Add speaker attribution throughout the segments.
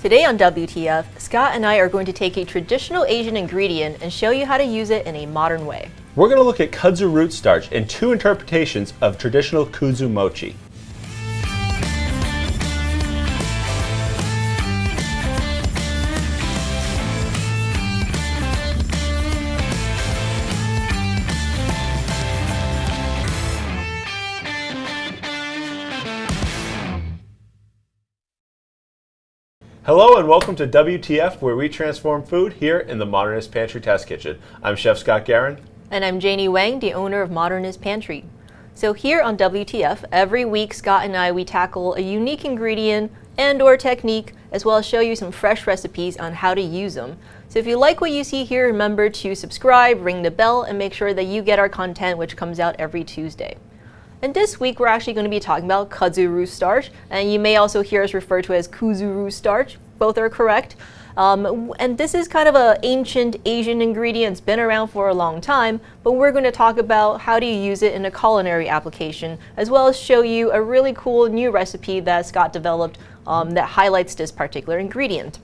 Speaker 1: Today on WTF, Scott and I are going to take a traditional Asian ingredient and show you how to use it in a modern way.
Speaker 2: We're going to look at kudzu root starch and two interpretations of traditional Kudzu Mochi. Hello and welcome to WTF, where we transform food here in the Modernist Pantry Test Kitchen. I'm Chef Scott Guerin.
Speaker 1: And I'm Janie Wang, the owner of Modernist Pantry. So here on WTF, every week Scott and we tackle a unique ingredient and or technique, as well as show you some fresh recipes on how to use them. So if you like what you see here, remember to subscribe, ring the bell, and make sure that you get our content, which comes out every Tuesday. And this week, we're actually going to be talking about kudzu root starch, and you may also hear us refer to it as kudzu root starch. Both are correct. And this is kind of an ancient Asian ingredient. It's been around for a long time, but we're going to talk about how do you use it in a culinary application, as well as show you a really cool new recipe that Scott developed that highlights this particular ingredient.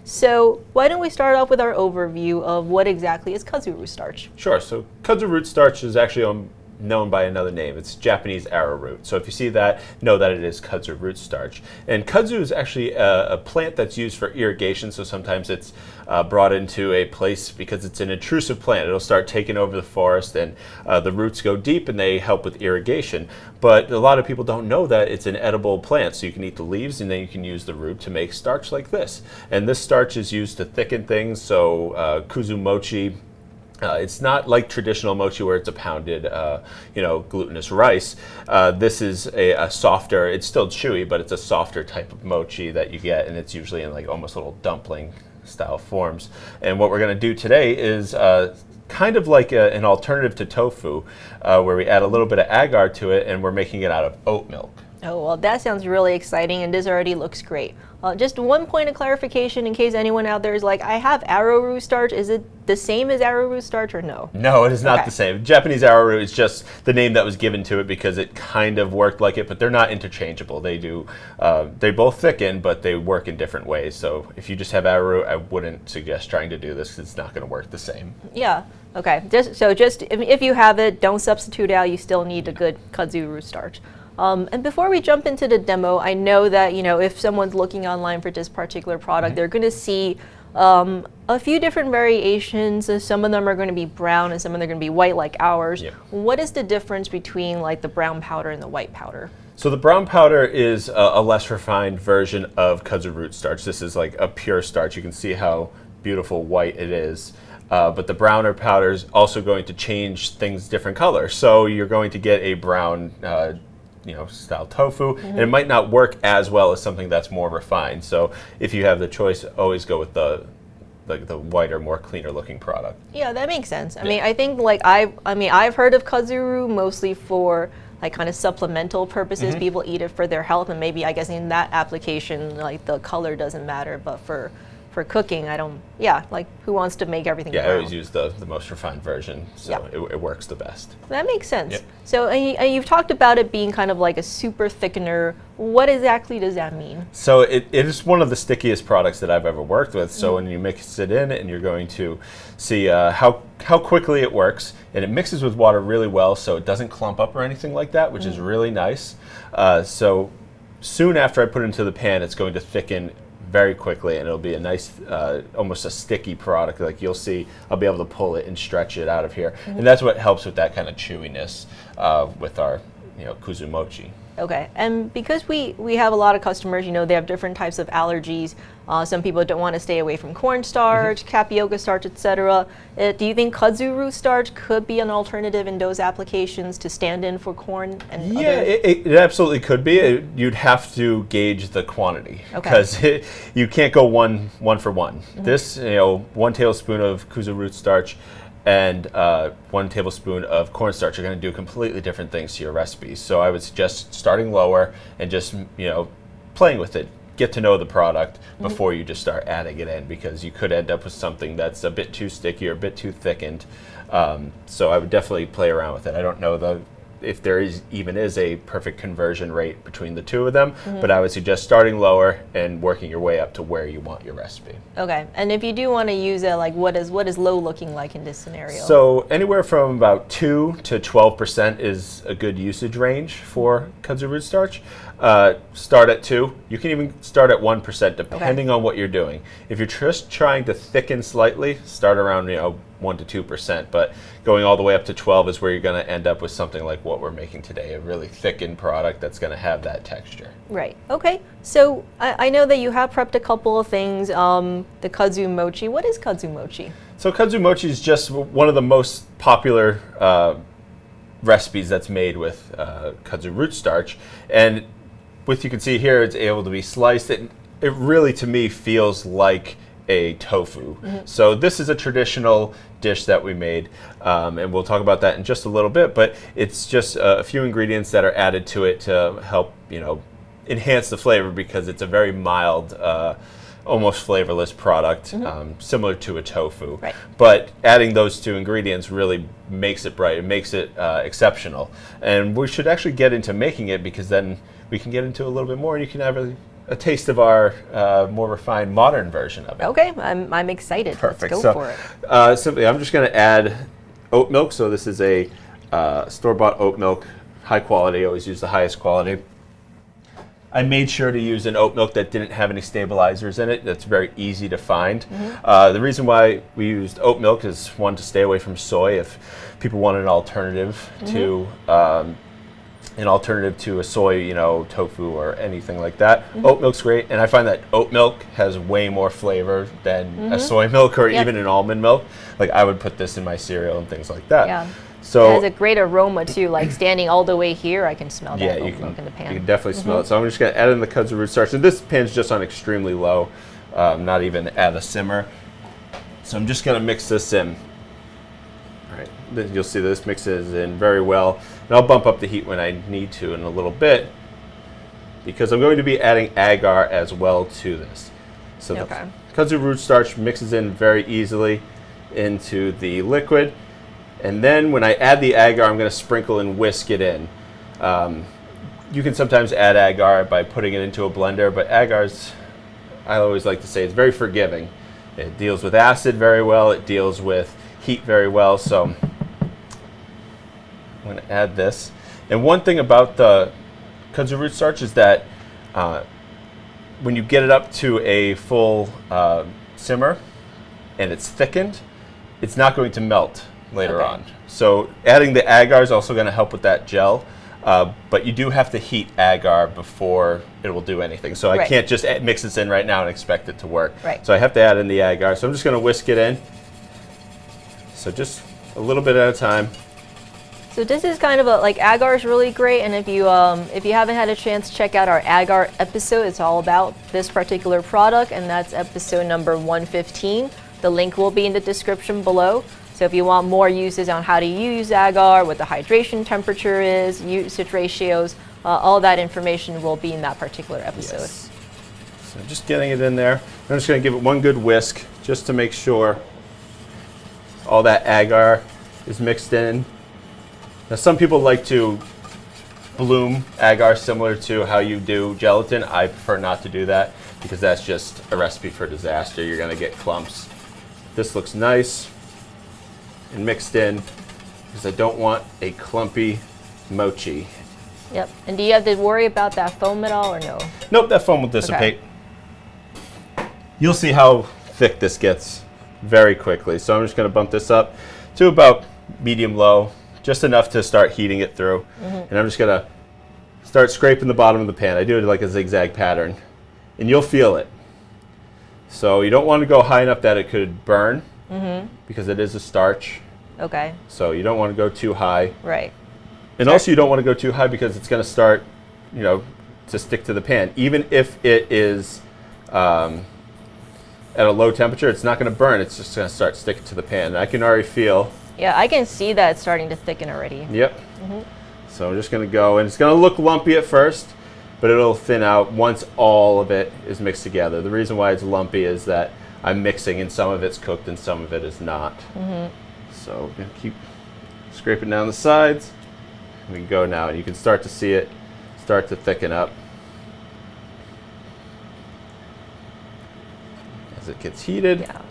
Speaker 1: So why don't we start off with our overview of what exactly is kudzu root starch?
Speaker 2: Sure. So kudzu root starch is actually known by another name. It's Japanese arrowroot. So if you see that, know that it is kudzu root starch. And kudzu is actually a plant that's used for irrigation. So sometimes it's brought into a place because it's an intrusive plant. It'll start taking over the forest, and the roots go deep and they help with irrigation. But a lot of people don't know that it's an edible plant. So you can eat the leaves and then you can use the root to make starch like this. And this starch is used to thicken things. So Kudzumochi. It's not like traditional mochi where it's a pounded, glutinous rice. This is a softer, it's still chewy, but it's a softer type of mochi that you get, and it's usually in like almost little dumpling style forms. And what we're going to do today is kind of like an alternative to tofu, where we add a little bit of agar to it, and we're making it out of oat milk.
Speaker 1: Oh, well, that sounds really exciting, and this already looks great. Just one point of clarification in case anyone out there is like, I have arrowroot starch. Is it the same as arrowroot starch or no?
Speaker 2: No, it is not the same. Japanese arrowroot is just the name that was given to it because it kind of worked like it, but they're not interchangeable. They do, they both thicken, but they work in different ways. So if you just have arrowroot, I wouldn't suggest trying to do this because it's not going to work the same. Yeah.
Speaker 1: Okay. Just if you have it, don't substitute out. You still need a good kudzu root starch. And before we jump into the demo, I know that if someone's looking online for this particular product, they're going to see a few different variations. Some of them are going to be brown and some of them are going to be white like ours. Yeah. What is the difference between like the brown powder and the white powder?
Speaker 2: So the brown powder is a less refined version of kudzu root starch. This is like a pure starch. You can see how beautiful white it is. But the browner powder is also going to change things different colors. So you're going to get a brown style tofu, and it might not work as well as something that's more refined. So if you have the choice, always go with the whiter, more cleaner looking product.
Speaker 1: Yeah, that makes sense. I mean, I think like I've heard of kudzu root mostly for like kind of supplemental purposes. People eat it for their health, and maybe I guess in that application like the color doesn't matter, but for cooking, like who wants to make everything brown?
Speaker 2: I always use the most refined version, so it works the best.
Speaker 1: That makes sense. Yep. So and you've talked about it being kind of like a super thickener. What exactly does that mean?
Speaker 2: So it is one of the stickiest products that I've ever worked with. So when you mix it in, and you're going to see how quickly it works, and it mixes with water really well, so it doesn't clump up or anything like that, which is really nice. So soon after I put it into the pan, it's going to thicken very quickly, and it'll be a nice, almost a sticky product. Like you'll see, I'll be able to pull it and stretch it out of here, and that's what helps with that kind of chewiness with our, Kudzumochi.
Speaker 1: Okay, and because we have a lot of customers, they have different types of allergies. Some people don't want to stay away from cornstarch, tapioca starch, etc. Do you think kudzu root starch could be an alternative in those applications to stand in for corn and other?
Speaker 2: It absolutely could be. You'd have to gauge the quantity because you can't go one for one. This, 1 tablespoon of kudzu root starch and 1 tablespoon of cornstarch are going to do completely different things to your recipes. So I would suggest starting lower and just playing with it. Get to know the product before you just start adding it in, because you could end up with something that's a bit too sticky or a bit too thickened. So I would definitely play around with it. I don't know the if there even is a perfect conversion rate between the two of them, but I would suggest starting lower and working your way up to where you want your recipe.
Speaker 1: Okay, and if you do want to use it, like what is low looking like in this scenario?
Speaker 2: So anywhere from about 2 to 12% is a good usage range for kudzu root starch. Start at 2. You can even start at 1% depending on what you're doing. If you're just trying to thicken slightly, start around 1 to 2%, but going all the way up to 12 is where you're going to end up with something like what we're making today, a really thickened product that's going to have that texture.
Speaker 1: Right. Okay. So I know that you have prepped a couple of things. The Kudzu Mochi. What is Kudzu Mochi?
Speaker 2: So Kudzu Mochi is just one of the most popular recipes that's made with kudzu root starch, and you can see here, it's able to be sliced. It really, to me, feels like a tofu. So this is a traditional dish that we made, and we'll talk about that in just a little bit, but it's just a few ingredients that are added to it to help, enhance the flavor, because it's a very mild, almost flavorless product, similar to a tofu.
Speaker 1: Right.
Speaker 2: But adding those two ingredients really makes it bright. It makes it exceptional. And we should actually get into making it, because then we can get into a little bit more, and you can have a taste of our more refined modern version of it.
Speaker 1: Okay, I'm excited.
Speaker 2: Perfect.
Speaker 1: Let's go for it.
Speaker 2: Simply, I'm just going to add oat milk. So this is a store-bought oat milk, high quality. Always use the highest quality. I made sure to use an oat milk that didn't have any stabilizers in it. That's very easy to find. The reason why we used oat milk is, one, to stay away from soy. If people want an alternative to a soy, tofu or anything like that, oat milk's great. And I find that oat milk has way more flavor than a soy milk or even an almond milk. Like, I would put this in my cereal and things like that.
Speaker 1: Yeah.
Speaker 2: So
Speaker 1: it has a great aroma too. Like standing all the way here, I can smell that oat milk in the pan.
Speaker 2: You can definitely smell it. So I'm just going to add in the kudzu root starch. And this pan's just on extremely low, not even at a simmer. So I'm just going to mix this in. All right, you'll see this mixes in very well. And I'll bump up the heat when I need to in a little bit, because I'm going to be adding agar as well to this. So the kudzu root starch mixes in very easily into the liquid. And then when I add the agar, I'm going to sprinkle and whisk it in. You can sometimes add agar by putting it into a blender, but agar's, I always like to say, it's very forgiving. It deals with acid very well. It deals with heat very well. So I'm going to add this. And one thing about the kudzu root starch is that when you get it up to a full simmer and it's thickened, it's not going to melt later on. So adding the agar is also going to help with that gel, but you do have to heat agar before it will do anything. So I can't just mix this in right now and expect it to work. So I have to add in the agar. So I'm just going to whisk it in. So just a little bit at a time.
Speaker 1: So this is kind of like agar is really great, and if you haven't had a chance, check out our agar episode. It's all about this particular product, and that's episode number 115. The link will be in the description below. So if you want more uses on how to use agar, what the hydration temperature is, usage ratios, all that information will be in that particular episode.
Speaker 2: Yes. So just getting it in there. I'm just going to give it one good whisk just to make sure all that agar is mixed in. Now, some people like to bloom agar similar to how you do gelatin. I prefer not to do that, because that's just a recipe for disaster. You're going to get clumps. This looks nice and mixed in, because I don't want a clumpy mochi.
Speaker 1: Yep. And do you have to worry about that foam at all, or no?
Speaker 2: Nope, that foam will dissipate. You'll see how thick this gets very quickly. So I'm just going to bump this up to about medium-low, just enough to start heating it through. And I'm just going to start scraping the bottom of the pan. I do it like a zigzag pattern, and you'll feel it. So you don't want to go high enough that it could burn, because it is a starch.
Speaker 1: Okay.
Speaker 2: So you don't want to go too high.
Speaker 1: Right.
Speaker 2: And also you don't want to go too high, because it's going to start, to stick to the pan. Even if it is at a low temperature, it's not going to burn. It's just going to start sticking to the pan. And I can already feel.
Speaker 1: Yeah, I can see that it's starting to thicken already.
Speaker 2: Yep. So I'm just going to go, and it's going to look lumpy at first, but it'll thin out once all of it is mixed together. The reason why it's lumpy is that I'm mixing, and some of it's cooked and some of it is not. So I'm going to keep scraping down the sides. We can go now, and you can start to see it start to thicken up as it gets heated.
Speaker 1: Yeah.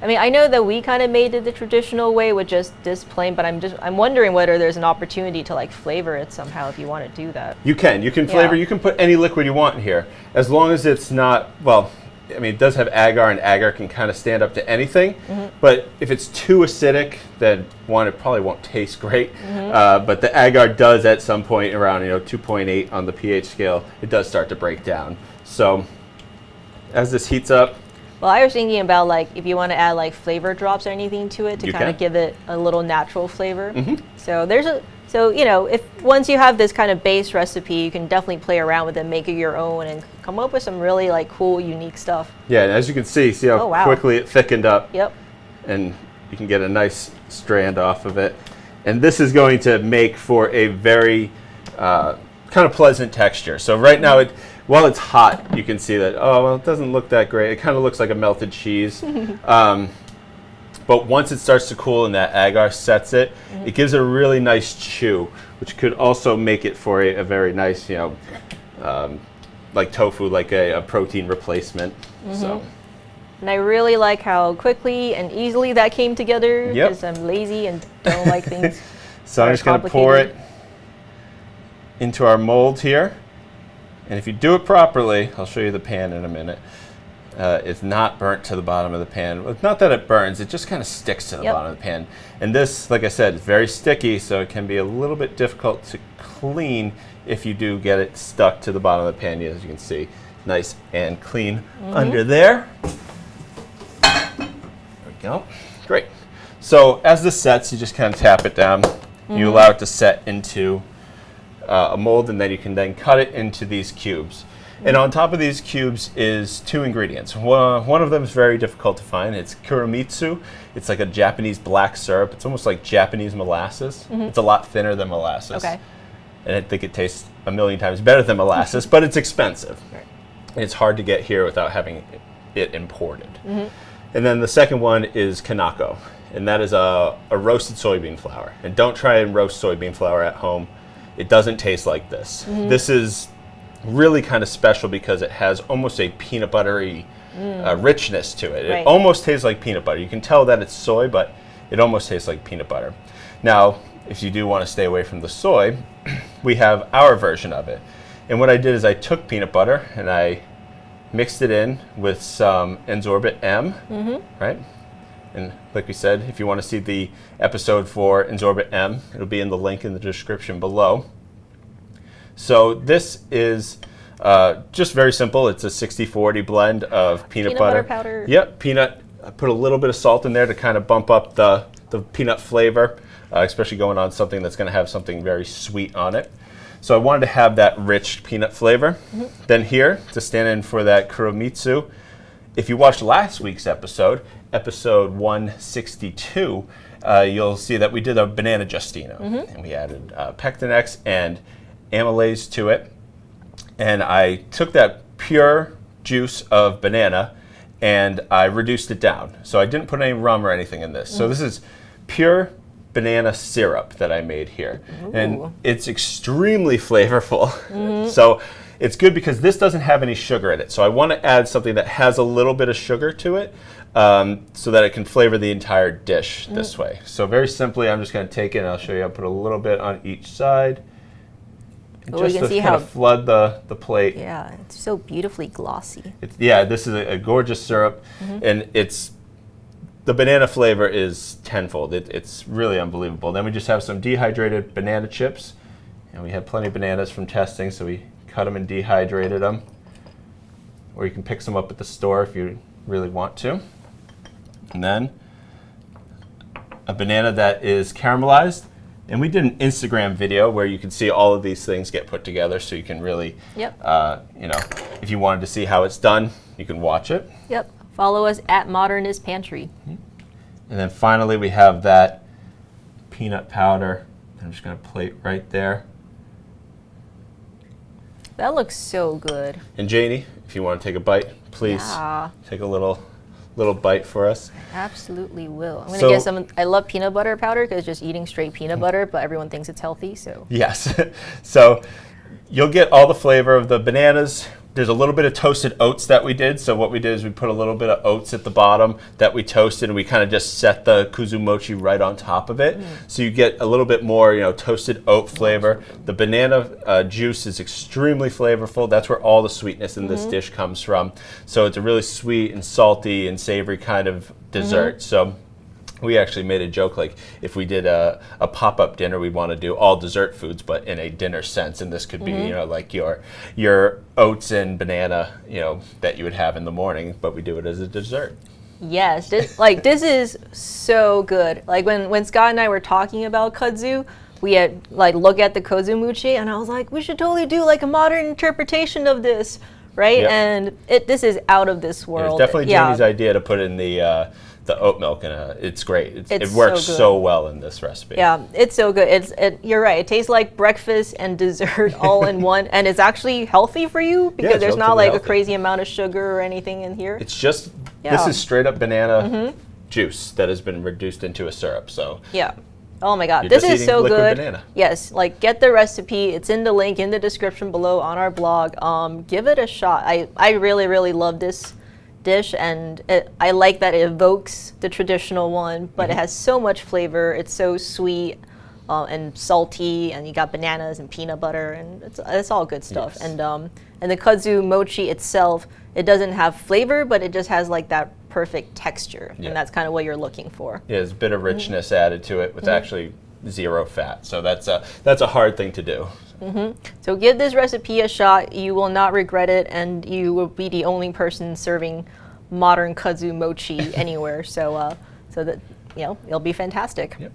Speaker 1: I mean, I know that we kind of made it the traditional way with just this plain, but I'm wondering whether there's an opportunity to like flavor it somehow if you want to do that.
Speaker 2: You can flavor, you can put any liquid you want in here, as long as it's not, well, I mean, it does have agar, and agar can kind of stand up to anything, but if it's too acidic, then one, it probably won't taste great, but the agar does at some point around 2.8 on the pH scale, it does start to break down. So as this heats up,
Speaker 1: well, I was thinking about like if you want to add like flavor drops or anything to it to kind of give it a little natural flavor. So if once you have this kind of base recipe, you can definitely play around with it, make it your own, and come up with some really like cool, unique stuff.
Speaker 2: Yeah, and as you can see how quickly it thickened up.
Speaker 1: Yep.
Speaker 2: And you can get a nice strand off of it. And this is going to make for a very kind of pleasant texture. So right now, while it's hot, you can see that, oh, well, it doesn't look that great. It kind of looks like a melted cheese. But once it starts to cool and that agar sets it, it gives a really nice chew, which could also make it for a very nice, like tofu, like a protein replacement. So.
Speaker 1: And I really like how quickly and easily that came together, because I'm lazy and don't like things.
Speaker 2: So I'm just going to pour it into our mold here. And if you do it properly, I'll show you the pan in a minute, it's not burnt to the bottom of the pan. Well, not that it burns, it just kind of sticks to the bottom of the pan. And this, like I said, is very sticky, so it can be a little bit difficult to clean if you do get it stuck to the bottom of the pan, as you can see. Nice and clean under there. There we go. Great. So as this sets, you just kind of tap it down. You allow it to set into a mold, and then you can then cut it into these cubes. And on top of these cubes is two ingredients. One of them is very difficult to find. It's kuromitsu. It's like a Japanese black syrup. It's almost like Japanese molasses. It's a lot thinner than molasses.
Speaker 1: Okay.
Speaker 2: And I think it tastes a million times better than molasses, but it's expensive.
Speaker 1: Right.
Speaker 2: And it's hard to get here without having it imported. And then the second one is kanako, and that is a roasted soybean flour. And don't try and roast soybean flour at home. It doesn't taste like this. This is really kind of special because it has almost a peanut buttery richness to it. It almost tastes like peanut butter. You can tell that it's soy, but it almost tastes like peanut butter. Now, if you do want to stay away from the soy, we have our version of it. And what I did is I took peanut butter and I mixed it in with some Ensorbit M, right? And like we said, if you want to see the episode for Ensorbit M, it'll be in the link in the description below. So this is just very simple. It's a 60-40 blend of peanut butter
Speaker 1: powder.
Speaker 2: Yep, peanut. I put a little bit of salt in there to kind of bump up the peanut flavor, especially going on something that's going to have something very sweet on it. So I wanted to have that rich peanut flavor. Then here, to stand in for that kuromitsu, if you watched last week's episode 162, you'll see that we did a banana justino, and we added Pectin X and amylase to it. And I took that pure juice of banana and I reduced it down. So I didn't put any rum or anything in this. So this is pure banana syrup that I made here. And it's extremely flavorful. So it's good because this doesn't have any sugar in it. So I want to add something that has a little bit of sugar to it so that it can flavor the entire dish this way. So very simply, I'm just going to take it and I'll show you. I'll put a little bit on each side. Just
Speaker 1: you can see
Speaker 2: kind of flood the plate.
Speaker 1: Yeah, it's so beautifully glossy.
Speaker 2: This is a gorgeous syrup, and the banana flavor is tenfold. It's really unbelievable. Then we just have some dehydrated banana chips, and we had plenty of bananas from testing, so we cut them and dehydrated them. Or you can pick some up at the store if you really want to. And then a banana that is caramelized. And we did an Instagram video where you can see all of these things get put together, so you can really, if you wanted to see how it's done, you can watch it.
Speaker 1: Yep. Follow us at Modernist Pantry.
Speaker 2: And then finally, we have that peanut powder. I'm just going to plate right there.
Speaker 1: That looks so good.
Speaker 2: And Janie, if you want to take a bite, please take a little little bite for us?
Speaker 1: Absolutely will. I'm going to get some. I love peanut butter powder because just eating straight peanut butter, but everyone thinks it's healthy. So
Speaker 2: yes. So you'll get all the flavor of the bananas. There's a little bit of toasted oats that we did. So what we did is we put a little bit of oats at the bottom that we toasted, and we kind of just set the Kudzumochi right on top of it. So you get a little bit more, toasted oat flavor. The banana juice is extremely flavorful. That's where all the sweetness in this dish comes from. So it's a really sweet and salty and savory kind of dessert. So we actually made a joke, like if we did a pop-up dinner, we'd want to do all dessert foods, but in a dinner sense. And this could be, like your oats and banana, that you would have in the morning, but we do it as a dessert.
Speaker 1: Yes, this is so good. Like when Scott and I were talking about kudzu, we had look at the Kudzumochi, and I was like, we should totally do like a modern interpretation of this, right?
Speaker 2: Yep.
Speaker 1: And this is out of this world.
Speaker 2: It's definitely Janie's idea to put in the oat milk, and it's great. It works so well in this recipe.
Speaker 1: Yeah, it's so good. You're right. It tastes like breakfast and dessert all in one, and it's actually healthy for you because there's not like a crazy amount of sugar or anything in here.
Speaker 2: It's just this is straight up banana juice that has been reduced into a syrup. So
Speaker 1: yeah. Oh my God,
Speaker 2: you're
Speaker 1: this
Speaker 2: just
Speaker 1: is so good.
Speaker 2: Banana.
Speaker 1: Yes, get the recipe. It's in the link in the description below on our blog. Give it a shot. I really, really love this dish, and I like that it evokes the traditional one, but it has so much flavor. It's so sweet and salty, and you got bananas and peanut butter, and it's all good stuff.
Speaker 2: Yes.
Speaker 1: And the Kudzumochi itself, it doesn't have flavor, but it just has like that perfect texture, and that's kind of what you're looking for.
Speaker 2: Yeah, there's a bit of richness added to it with actually zero fat, so that's a hard thing to do.
Speaker 1: So give this recipe a shot. You will not regret it, and you will be the only person serving modern Kudzumochi anywhere. So that it'll be fantastic.
Speaker 2: Yep.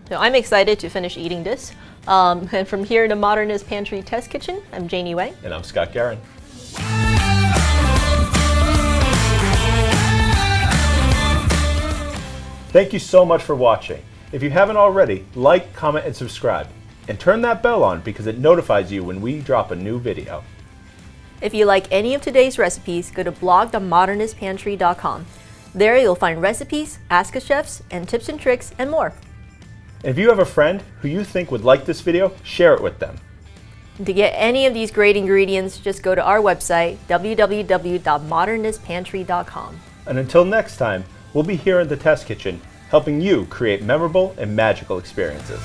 Speaker 1: So I'm excited to finish eating this. And from here to Modernist Pantry Test Kitchen, I'm Janie Wang.
Speaker 2: And I'm Scott Guerin. Thank you so much for watching. If you haven't already, like, comment, and subscribe. And turn that bell on because it notifies you when we drop a new video.
Speaker 1: If you like any of today's recipes, go to blog.modernistpantry.com. There you'll find recipes, Ask a Chefs, and tips and tricks, and more.
Speaker 2: And if you have a friend who you think would like this video, share it with them.
Speaker 1: And to get any of these great ingredients, just go to our website, www.modernistpantry.com.
Speaker 2: And until next time, we'll be here in the test kitchen, helping you create memorable and magical experiences.